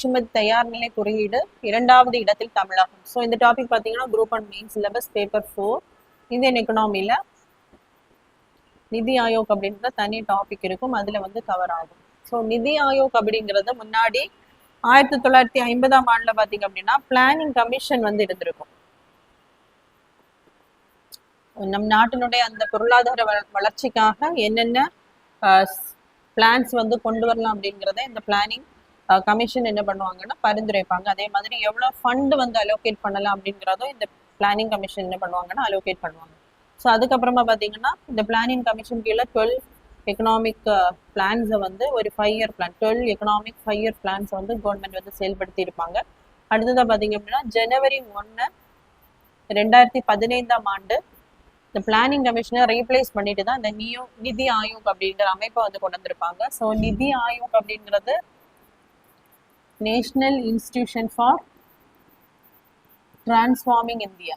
ஏற்றுமதி தயார் நிலை குறியீடு, 2வது இடத்தில் தமிழகம். ஸோ இந்த டாபிக் பார்த்தீங்கன்னா group and main syllabus paper 4 Indian எக்கனாமில நிதி ஆயோக் அப்படின்ற தனி டாபிக் இருக்கும், அதுல வந்து கவர் ஆகும். ஸோ நிதி ஆயோக் அப்படிங்கிறது முன்னாடி 1950ஆம் ஆண்டுல பாத்தீங்க அப்படின்னா பிளானிங் கமிஷன் வந்து இருந்திருக்கும். நம் நாட்டினுடைய அந்த பொருளாதார வளர்ச்சிக்காக என்னென்ன பிளான்ஸ் வந்து கொண்டு வரலாம் அப்படிங்கிறத இந்த பிளானிங் கமிஷன் என்ன பண்ணுவாங்கன்னா பரிந்துரைப்பாங்க. அதே மாதிரி எவ்வளவு ஃபண்ட் வந்து அலோகேட் பண்ணலாம் அப்படிங்கிறதும் இந்த பிளானிங் கமிஷன் என்ன பண்ணுவாங்கன்னா அலோகேட் பண்ணுவாங்க. ஸோ அதுக்கப்புறமா பார்த்தீங்கன்னா இந்த பிளானிங் கமிஷன் கீழே 12 எக்கனாமிக் பிளான்ஸை வந்து ஒரு 5 இயர் பிளான் 12 எக்கனாமிக் 5 இயர் பிளான்ஸை வந்து கவர்மெண்ட் வந்து செயல்படுத்தி இருப்பாங்க. அடுத்ததாக பார்த்தீங்க அப்படின்னா ஜனவரி 1, 2015ஆம் ஆண்டு இந்த பிளானிங் கமிஷனை ரீப்ளேஸ் பண்ணிட்டு தான் இந்த நிதி ஆயோக் அப்படிங்கிற அமைப்பை வந்து கொண்டு வந்திருப்பாங்க. ஸோ நிதி ஆயோக் அப்படிங்கிறது national institution for transforming India.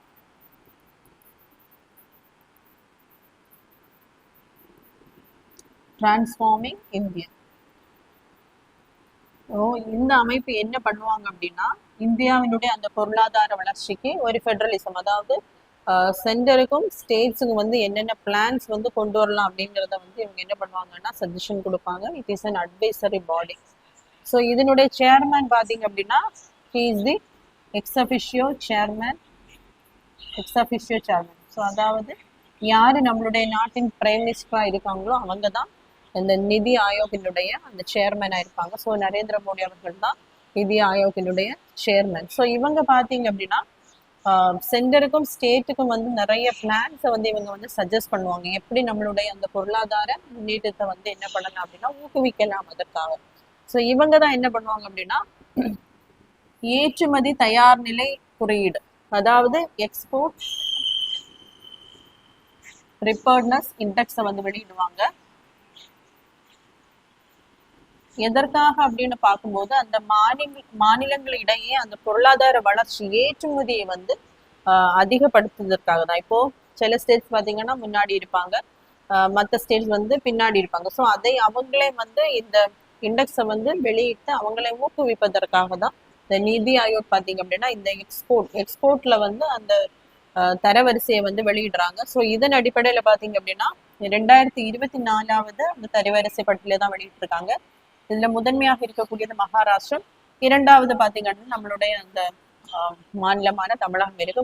Transforming India. இந்த அமைப்பு என்ன பண்ணுவாங்க அப்படின்னா இந்தியாவினுடைய அந்த பொருளாதார வளர்ச்சிக்கு ஒரு ஃபெடரலிசம், அதாவது சென்டருக்கும் ஸ்டேட்ஸுக்கும் வந்து என்னென்ன பிளான்ஸ் வந்து கொண்டு வரலாம் அப்படிங்கிறத வந்து இவங்க என்ன பண்ணுவாங்கன்னா சஜஷன் கொடுப்பாங்க. It is an advisory body. So இதனுடைய சேர்மேன் பார்த்தீங்க அப்படின்னா he is the ex officio chairman. So அதாவது யாரு நம்மளுடைய நாட்டின் பிரைம் மினிஸ்டரா இருக்காங்களோ அவங்க தான் இந்த நிதி ஆயோக்கினுடைய அந்த சேர்மேனாக இருப்பாங்க. ஸோ நரேந்திர மோடி அவர்கள் தான் நிதி ஆயோக்கினுடைய சேர்மேன். ஸோ இவங்க பார்த்தீங்க அப்படின்னா சென்டருக்கும் ஸ்டேட்டுக்கும் வந்து நிறைய பிளான்ஸை வந்து இவங்க வந்து சஜஸ்ட் பண்ணுவாங்க. எப்படி நம்மளுடைய அந்த பொருளாதார முன்னேற்றத்தை வந்து என்ன பண்ணலாம் அப்படின்னா ஊக்குவிக்கலாம் அதற்காக. ஸோ இவங்க தான் என்ன பண்ணுவாங்க அப்படின்னா ஏற்றுமதி தயார் நிலை குறியீடு, அதாவது எக்ஸ்போர்ட் ப்ரிப்பேர்ட்னஸ் இண்டெக்ஸை வந்து வெளியிடுவாங்க. எதற்காக அப்படின்னு பார்க்கும்போது அந்த மாநிலங்களிடையே அந்த பொருளாதார வளர்ச்சி ஏற்றுமதியை வந்து அதிகப்படுத்துவதற்காக தான். இப்போ சில ஸ்டேட்ஸ் பார்த்தீங்கன்னா முன்னாடி இருப்பாங்க, மற்ற ஸ்டேட்ஸ் வந்து பின்னாடி இருப்பாங்க. ஸோ அதை அவங்களே வந்து இந்த இண்டெக்ஸை வந்து வெளியிட்டு அவங்களே ஊக்குவிப்பதற்காக தான் இந்த நிதி ஆயோக் பார்த்தீங்க அப்படின்னா இந்த எக்ஸ்போர்ட்ல வந்து அந்த தரவரிசையை வந்து வெளியிடுறாங்க. ஸோ இதன் அடிப்படையில் பார்த்தீங்க அப்படின்னா 2024வது அந்த தரவரிசை பட்டியலை தான் வெளியிட்டிருக்காங்க. இதுல முதன்மையாக இருக்கக்கூடியது மகாராஷ்டிரம், 2வது பாத்தீங்கன்னா நம்மளுடைய அந்த மாநிலமான தமிழகம் இருக்கு.